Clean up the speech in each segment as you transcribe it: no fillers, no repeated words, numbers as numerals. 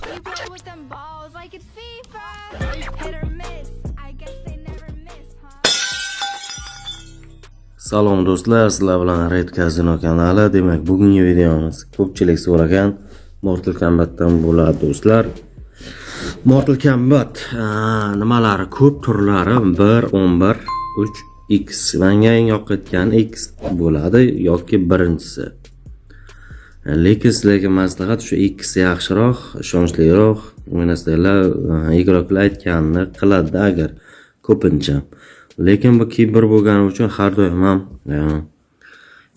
You play with them balls like it's FIFA. Hit or miss. I guess they never miss, huh? Salom do'stlar, sizlar bilan Red Casino kanali. Demak, bugungi videomiz ko'pchilik so'ragan Mortal Kombat'dan bo'ladi do'stlar. Mortal Kombat nimalari ko'p turlari 1, 11, 3, X. Menga eng yoqayotgan X bo'ladi yoki birinchisi. Lekin sizlarga maslahat shu X yaxshiroq, ishonchliroq, o'ynasanglar igroklar aytganini qiladi agar ko'pincha. Lekin bu kibr bo'lgani uchun har doim ham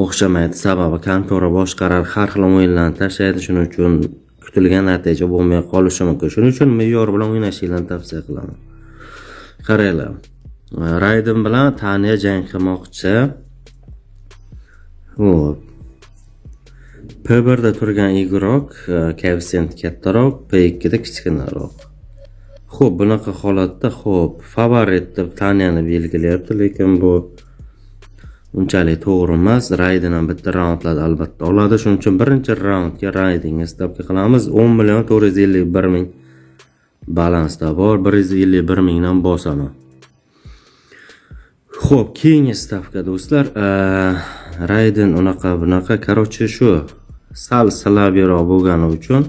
o'xshamaydi. Sababi kontora boshqarar, har xil o'yinlarni tashlaydi, shuning uchun kutilgan natija bo'lmay qolishi mumkin. Shuning uchun me'yor bilan o'ynashinglarni tavsiya qilaman. Qaranglar. Raiden bilan Tanya jang qilmoqchi. Xo'p. P1 da turgan igrok koeffitsient kattaroq, P2 da kichkinaroq. Xo'p, bunaqa holatda favorit deb Tanyani belgilayapti, lekin bu unchalik to'g'ri emas. Raiden ham bitta raundlarda albatta oladi. Shuning uchun birinchi raundga Raidenga stavka qilamiz. 10,451,000 balansda bor, 151,000 dan bosaman. Xo'p, keyingi stavka do'stlar, Raiden bunaqa, qarochi shu sal salabiyroq bo'lgani uchun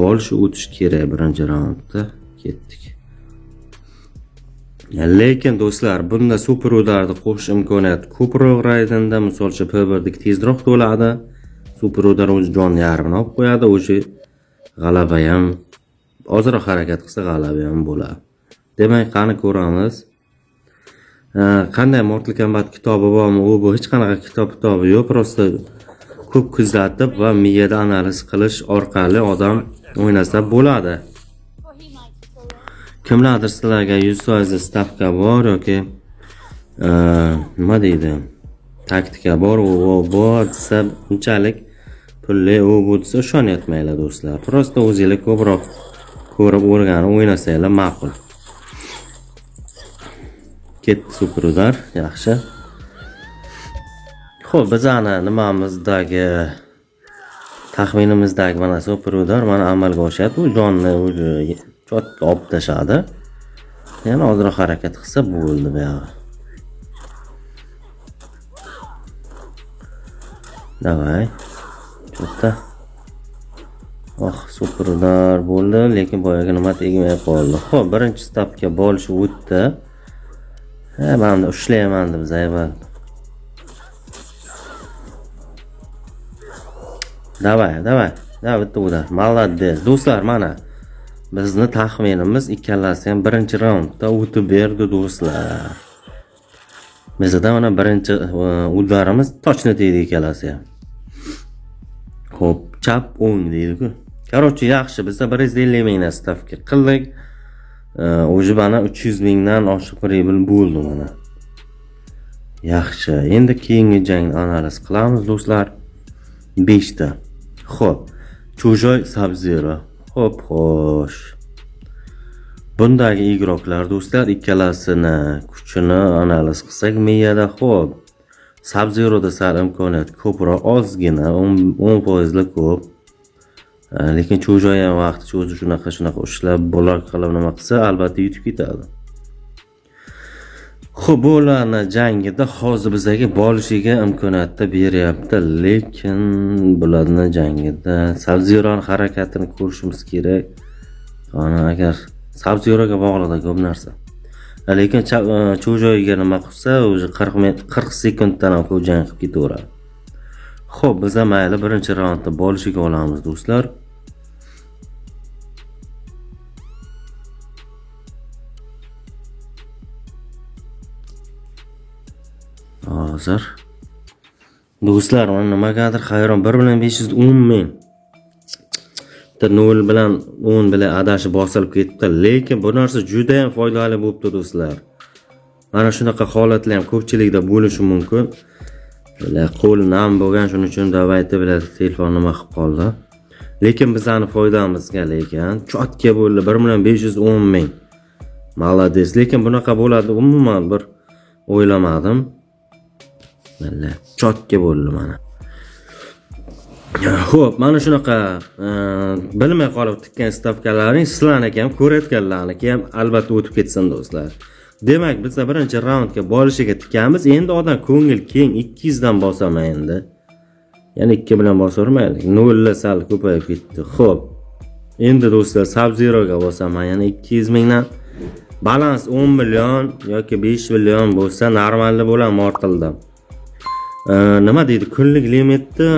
bolshi o'tish kerak birinchi raundda. Ketdik. Lekin do'stlar, bunda super udarni qo'shish imkoniyati ko'proq Raidenda. Masalan, P1 tezroq to'ladi. Super udar o'z jonni yarmini olib qo'yadi, o'sha g'alaba ham ozroq harakat qilsa g'alaba ham bo'ladi. Demak, qani ko'ramiz. Qanday Mortal Kombat kitobi bormi? Bu hech qanaqa kitobi yo'q. Prosta ko'p kuzatib va miyada analiz qilish orqali odam o'ynasa bo'ladi. Kimlardir sizlarga 100% stavka bor yoki nima deydi? Taktika bor, bor desa unchalik pulli bu desa ishonyapmaylar do'stlar. Prosta o'zingizlar ko'proq ko'rib o'rganib o'ynasanglar ma'qul. Ketdi super udar, yaxshi. Xo'p, bizani nimamizdagi taxminimizdagi mana super udar mana amalga oshyapti. U jonni chotga olib tashadi. Yana ozroq harakat qilsa bo'ldi bu yoq. Davay. Chotda. Super udar bo'ldi, lekin boyaga nima tegmay qoldi. Xo'p, birinchi stavka bolshi o'tdi. Ben de ushlayman deb zaybat. Davay, bitta udar. Молодец. Do'stlar, mana bizni taxminimiz ikkalasi ham birinchi raundda o'tib berdi do'stlar. Bizda mana birinchi udarimiz tochni tegdi ikkalasi ham. Xo'p, chap o'ng deydi-ku. Qarochi yaxshi, bizda 150,000 stavka qildik. O'zi bana 300,000 dan oshiq pribul bo'ldi mana. Yaxshi. Endi keyingi jangni analiz qilamiz do'stlar. 5 ta. Xo'p, Chujoy Sub-Zero. Xo'sh. Bundagi igroklar do'stlar ikkalasini kuchini analiz qilsak miyada xo'p. Sub-Zeroda sal imkoniyat ko'proq, ozgina 10% ko'p. Lekin Chujoy ham vaqti o'zi shunaqa ushlab bo'lar qilib nima qilsa, albatta yutib ketadi. Xo'p, bularning jangida hozir bizga bolishiga imkoniyatda beryapti, lekin bularning jangida Sub-Zeroning harakatini ko'rishimiz kerak. Ana agar Sub-Zeroga bog'liq ko'p narsa. Lekin Chujoyga nima qilsa, o'zi 40 sekunddan ham ko'p jang qilib ketaveradi. Xo'p, biz ham mayli birinchi raundda bolishiga olamiz do'stlar. Hozir do'stlar, men nimagadir hayron 1,510,000 0 bilan 10 bilan adashib bosilib ketdi, lekin bu narsa juda ham foydali bo'libdi do'stlar. Mana shunaqa holatlar ham ko'pchilikda bo'lishi mumkin. Qo'l nam bo'lgan, shuning uchun davayda bilan telefon nima qilib qoldi. Lekin bizani foydamizga lekin chotga bo'ldi 1,510,000. Молодец. Lekin bunaqa bo'ladi umuman bir o'ylamadim. Mana chotga bo'ldi mana. Xo'p, mana shunaqa bilmay qolib tikkan stavkalaring sizlarniki ham ko'rayotganlarniki ham albatta o'tib ketsin do'stlar. Demak, biz birinchi raundga bolishiga tikamiz. Endi odam ko'ngil keng 200 dan bosaman endi. Ya'ni 2 bilan bosavermaylik. 0 lar sal ko'payib ketdi. Xo'p. Endi do'stlar Sub-Zero'ga bosaman. Ya'ni 200 mingdan balans 10 million yoki 5 million bo'lsa normalda bo'ladi Mortalda. Nima deydi? Kunlik limitni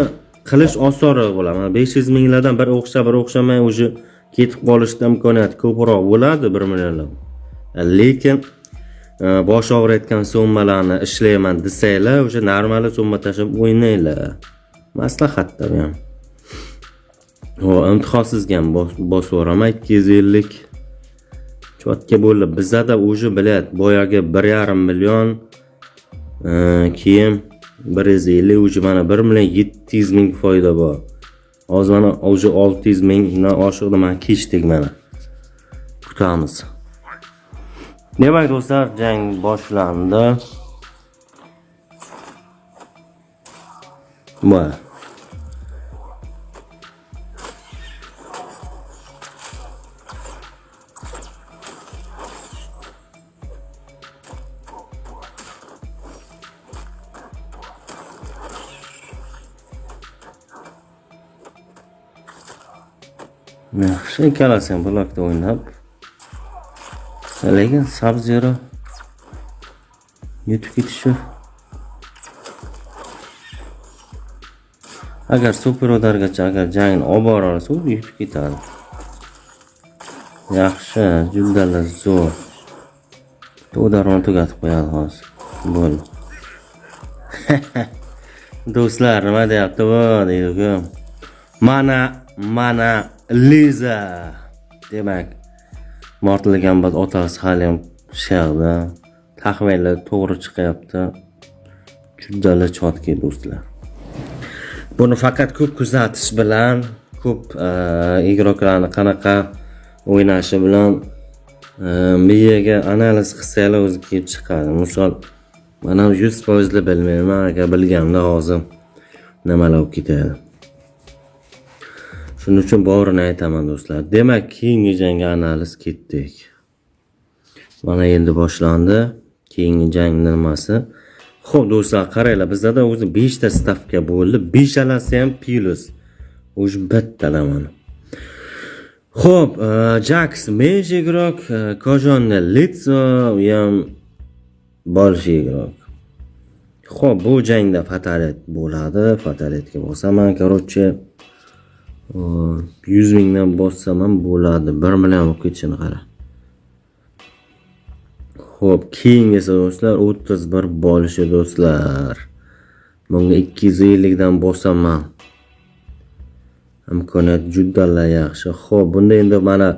qilish osonroq bo'ladi. 500 minglardan bir o'xshamay o'zi ketib qolishda imkoniyati ko'proq bo'ladi 1 milliondan. Lekin bosh og'rayotgan summalarni ishlayman desanglar, o'sha normal summa tashib o'ynanglar. Maslahatda ham. Imtihonsizga ham bosaveraman 250 chotga bo'ldi. Bizda o'zi biladi, boyagi 1,5 million keyin 150 o'zi mana 1 million 700 ming foyda bor. Hozir mana o'zi 600 mingdan oshiqdi, mana kechdik mana. Kutamiz. Demak do'stlar, jang boshlandi. Mana yaxshi ikkalasi ham blokda o'ynab. Lekin Sub-Zero yutib ketishi. Agar super udargacha agar jangni olib bora olsa, u yutib ketadi. Yaxshi, juddalar zo'r. Udarni tugatib qo'yadi hozir. Bo'ldi. Do'stlar, nima deyapti bu? Deydi-ku. Mana Liza. Demak, Mortal Kombat otasi hali ham shaqda. Taxminlar to'g'ri chiqyapti. Juddalar chotki do'stlar. Buni faqat ko'p kuzatish bilan, ko'p igroklarni qanaqa o'ynashi bilan miyaga analiz qilsanglar o'zi kelib chiqadi. Misol, mana 100% bilmayman, agar bilganimda hozir nimalar bo'lib ketadi. Shuning uchun borini aytaman do'stlar. Demak, keyingi jangga analiz ketdik. Mana endi boshlandi. Keyingi jang nimasi? Xo'p do'stlar, qaranglar, bizda o'zi 5 ta stavka bo'ldi. 5 alasi ham plus. O'zi bittalar mana. Xo'p, Jax Mage igrok, Kojonni Litso ham bosh igrok. Xo'p, bu jangda fatalit bo'ladi. Fatalitga bosaman, короче 100 mingdan bossam ham bo'ladi. 1 million bo'lib ketishini qara. Xo'p, keyin esa do'stlar 31 bo'lishi do'stlar. Bunga 250 dan bosaman. Imkoniyat juda yaxshi. Xo'p, bunda endi mana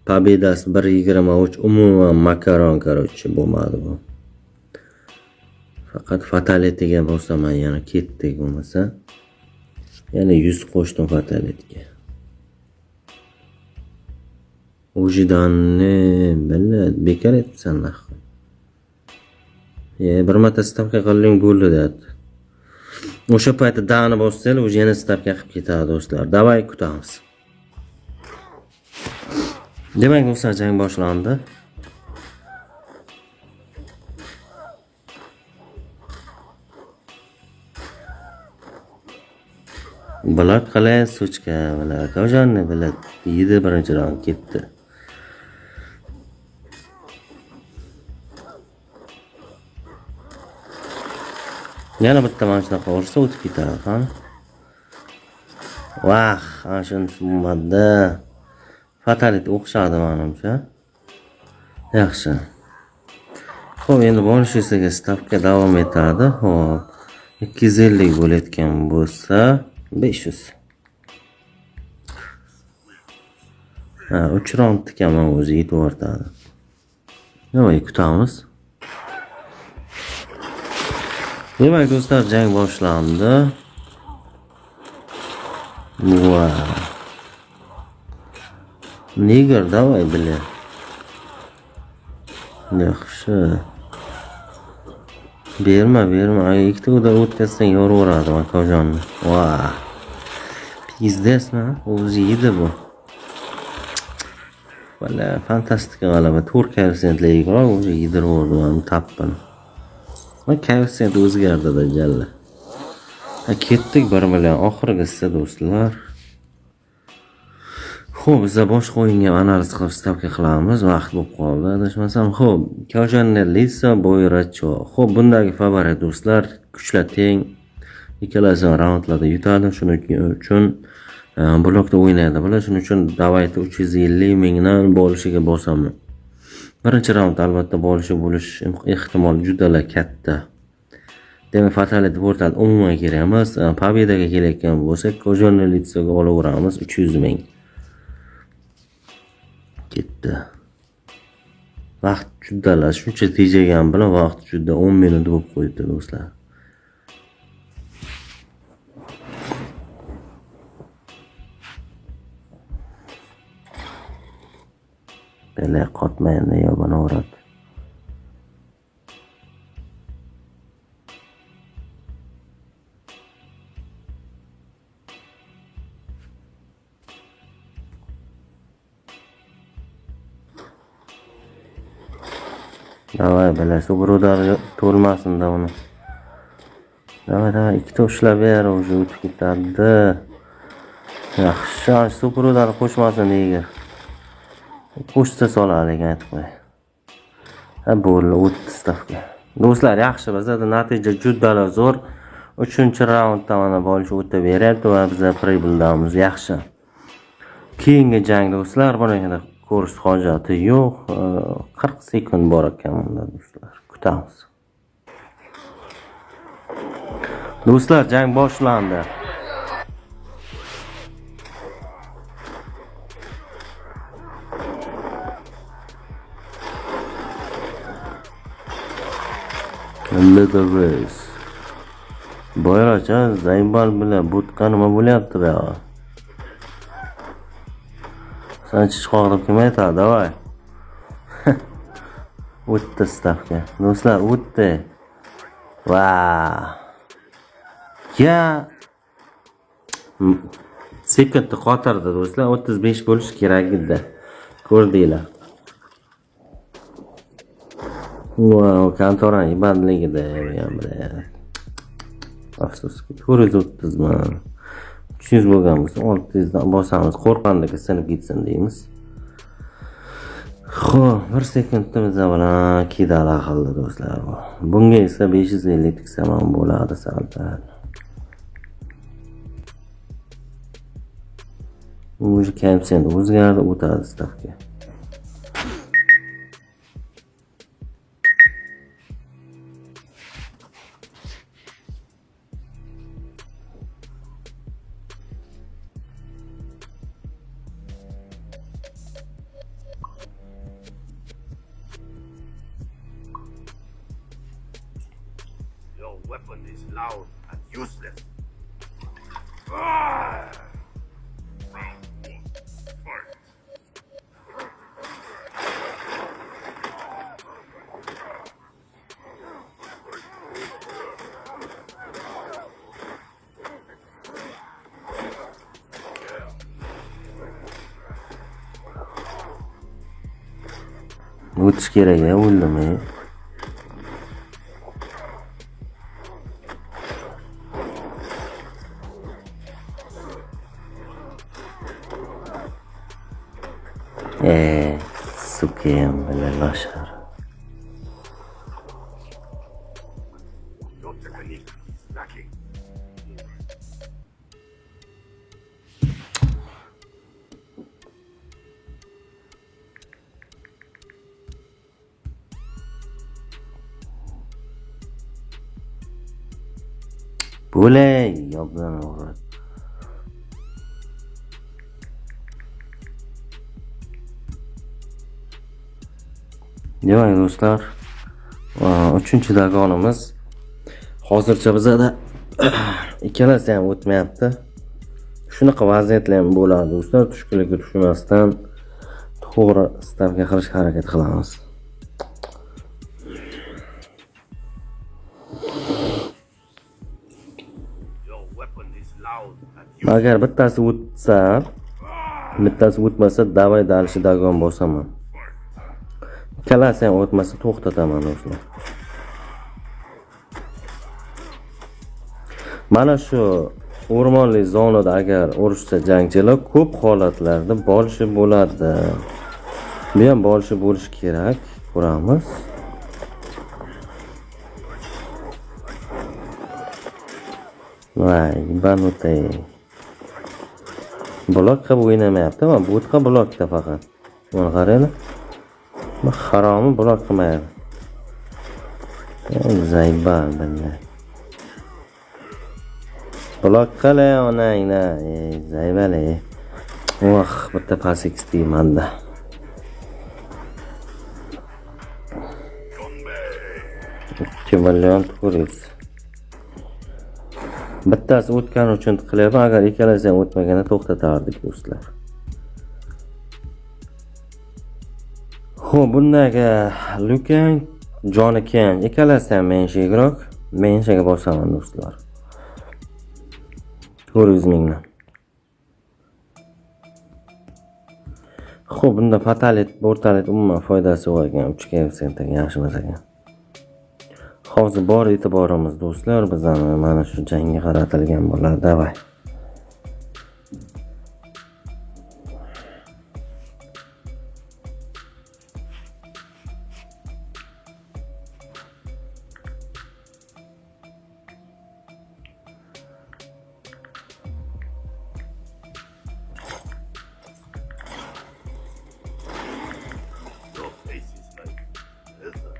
pobedasi 1.23 umuman makaron короче bo'lmadi bu. Faqat fatalitiga bosaman, yana ketdik bo'lmasa. Yana 100 qo'shdim fatalitiga. Ujidanni bilad, bekor etsan naqd. Bir marta stavka qiling bo'ldi deyapti. O'sha paytda dani bossanglar, o'zi yana stavka qilib ketadi do'stlar. Davay kutamiz. Demak do'stlar, jang boshlandi. Blok qalay sochka bilan Kojonni bilad. Yedi birinchi raund ketdi. Yana bitta mana shunaqa ursa o'tib ketadi, qani. Vah, ana shuni tushunmadi. Fatalit o'xshadi menimcha. Yaxshi. Xo'p, endi bonushiga stavka davom etadi. Xo'p, 250 bo'layotgan bo'lsa 500. 3 raund tikaman o'zi yetib o'rtadi. Nima kutamiz? Demak do'stlar, jang boshlandi. Wow. Niger davay bile. Yaxshi. Berma. Ikkita o'da o'tkazsang yoraveradi Kojonni. Wow. Izdesmi? O'zi yedi bu. Valla fantastik g'alaba. 4 koeffitsiyentli ekan, o'zi yedirib oldi tappin. Va koeffitsiyent o'zgardi-da jalla. Ketdik 1 million oxirgisi do'stlar. Xo'p, biz boshqa o'yinga analiz qilib stavka qilamiz. Vaqt bo'lib qoldi. Adashmasam, xo'p, Kojannelisa Boyracho. Xo'p, bundagi favorit do'stlar kuchlar teng. Ikkalasi raundlarda yutadi. Shuning uchun blokda o'ynaydi. Bular shuning uchun davayda 350 mingdan bo'lishiga bosaman. Birinchi raund albatta bo'lish ehtimoli juda katta. Demak, fatality portal umuman kerak emas. Pobedaga kelayotgan bo'lsak, Kojannelitsaga olaveramiz 300 ming. Ketdi. Vaqt judalar, shuncha tejagan bilan vaqt juda 10 minut bo'lib qo'yibdi do'stlar. Bela qotmaydi yo banorat. Davay bela subrodar to'lmasin-da uni. Davay ikkita ushlab ber, o'zi o'tib ketadi. Yaxshi, subrodar qo'shmasin deyga. Qo'shsa solar ekan aytib qo'y. Bo'ldi, o'tdi stavka. Do'stlar, yaxshi, bizda natija juda zo'r. 3-raundda mana bo'lish o'tib beryapti va biz pribildamiz yaxshi. Keyingi jang do'stlar, buni ko'rish hojati yo'q. 40 sekund bor ekan bunda do'stlar. Kutamiz. Do'stlar, jang boshlandi. Little race. Boyracha Zaybal bilan bo'tqa nima bo'lyapti be? Sen chiqib kim aytadi, davay. O'tdi stavka. Do'stlar, o'tdi. Va. Ya. Sekundni qotirdi do'stlar, 35 bo'lish kerak edi. Ko'rdinglar. Wow, kantoran ibadligida ham bilan. Afsuski, 430 man. 300 bo'lgan bo'lsa, 600 dan bosamiz. Qo'rqandaga sinib ketsin deymiz. Xo'p, 1 sekundda biz bilan kidala qildi do'stlar. Bunga esa 550 tiksam ham bo'ladi saldan. O'zi koeffitsiyent o'zgardi, o'tadi stavka. Your weapon is loud and useless. Round 1, fight. O'tish kerak ya, o'ldimi? Sukem bilan bashar. Your technique is lacking. Bo'lay, yobdan o'g'ri. Demak do'stlar, 3-dagonimiz hozircha bizda ikkalasi ham o'tmayapti. Shunaqa vaziyatlar ham bo'ladi do'stlar, tushkunlikka tushmasdan to'g'ri stavka qilishga harakat qilamiz. Your weapon is loud and Agar bittasi o'tsa, bittasi o'tmasa, davay dalishi dagon bosaman. Ikkalasi ham o'tmasa to'xtataman do'stlar. Mana shu o'rmonli zonada agar urushsa jangchilar ko'p holatlarda bolishi bo'ladi. Bu ham bolishi bo'lishi kerak. Ko'ramiz. Voy, banutay. Blok qilib o'ynamayapti, ama bo'tqa blokda faqat. Mana qaranglar. Bu haromi blok qilmayapti. Zaybal bunday. Blok qila onangni, zaybal. Voh, bitta pas X deymanda. Million turist. Bittasi o'tgani uchun qilyapman, agar ikkalasi ham o'tmaganda to'xtatardik do'stlar. Xo'p, bundaga Lukan, Joniken ikkalasi ham menshigroq, menshiga bosaman do'stlar. 400 mingdan. Xo'p, bunda fatalit, bortalit umuman foydasi yo'q ekan, 3 koeffitsient yaxshi emas ekan. Hozir bor e'tiborimiz do'stlar, bizdan mana shu jangga qaratilgan bo'ladi. Davay. Your face is like leather.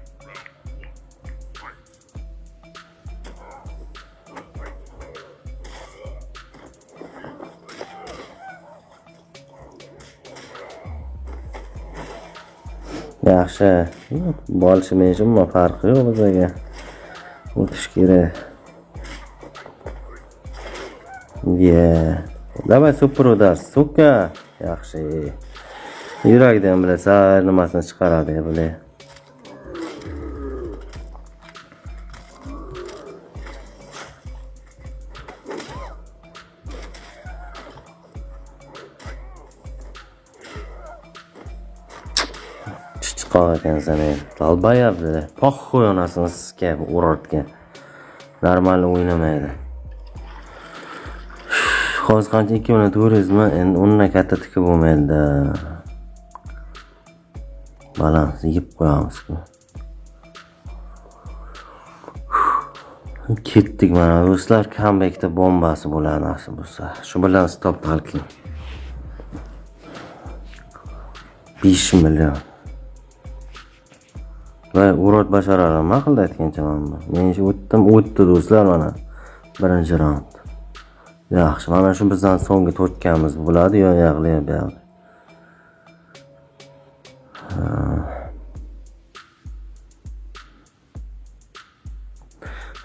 Yaxshi. Bolishi menga farqi yo'q bizga. O'tish kerak. Davay super udar, suka. Yaxshi. Yurakdan bilasa, nimasini chiqaradi, bilay. Chiqar ekansan, dalbayapti. Poxxo'y onasini sizga urartgan. Normal o'ynamaydi. Hozir qancha 2400 mi? Endi undan katta tikib bo'lmaydi. Balans yeb qo'yamiz. Ketdik mana do'stlar, comebackda bombasi bo'ladi nasib bo'lsa. Shu bilan stop talking. 5 million. Va urot basharalarim maqilda aytgancha mana. Men shu o'tdi do'stlar mana. Birinchi raund. Yaxshi, mana shu bizdan so'nggi to'tkamiz bo'ladi, yo yaqlayib berdi.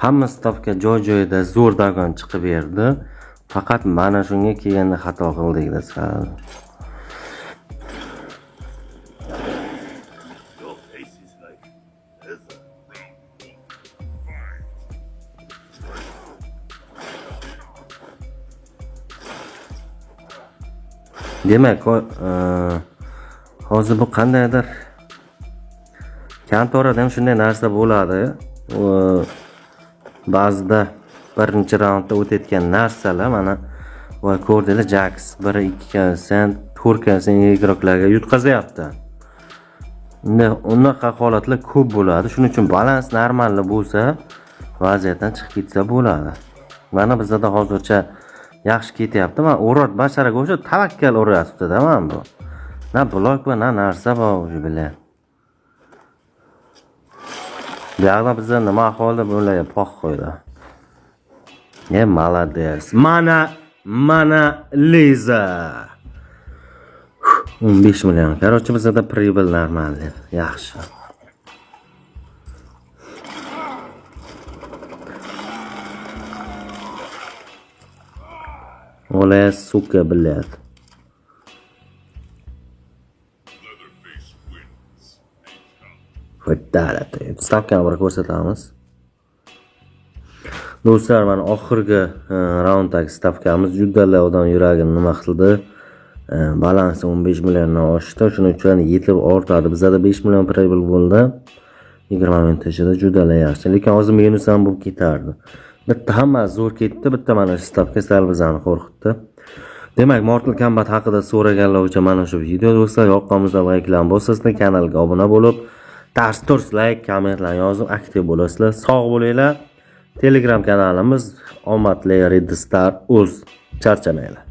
Hamma stopga joy-joyida zo'r dagon chiqib berdi. Faqat mana shunga kelganda xato qildik desam. Your face is like leather. Demak, hozir bu qandaydir kantorada ham shunday narsa bo'ladi. Ba'zida birinchi raundda o'tayotgan narsalar mana voy ko'rdinglar, Jax 1-2 sent, 4 sent igroklarga yutqazyapti. Unaqa holatlar ko'p bo'ladi. Shuning uchun balans normal bo'lsa, vaziyatdan chiqib ketsa bo'ladi. Mana bizda hozircha yaxshi ketyapti. Men urot basharaga o'sha tavakkal uryapti-da men bu. Na blok va na narsa bor bilan. Bu yerda bizda nima ahvolda bo'lay poq qo'ydi. Молодец. Mana Liza. 15 million. Короче, bizda pribыл нормальный. Yaxshi. Olay suka bilat. Fatality. Stavkani bir ko'rsatamiz. Do'stlar, mana oxirgi raunddagi stavkamiz judalardan yuragini nima qildi? Balansi 15 milliondan oshdi. Shuning uchun yetib ortadi. Bizda 5 million pribul bo'ldi. 20 minut ichida judalar yaxshi. Lekin hozir minus ham bo'lib ketardi. Bitta hammasi zo'r ketdi, bitta mana shu stavka sal bizani qo'rqitdi. Demak, Mortal Kombat haqida so'raganlar uchun mana shu video do'stlar, yoqqanimizda likelarni bosasizlar, kanalga obuna bo'lib, tars like, kommentlarni yozib aktiv bo'lasizlar. Sog' bo'linglar. Telegram kanalimiz omadli Red Star Uz. Charchamanglar.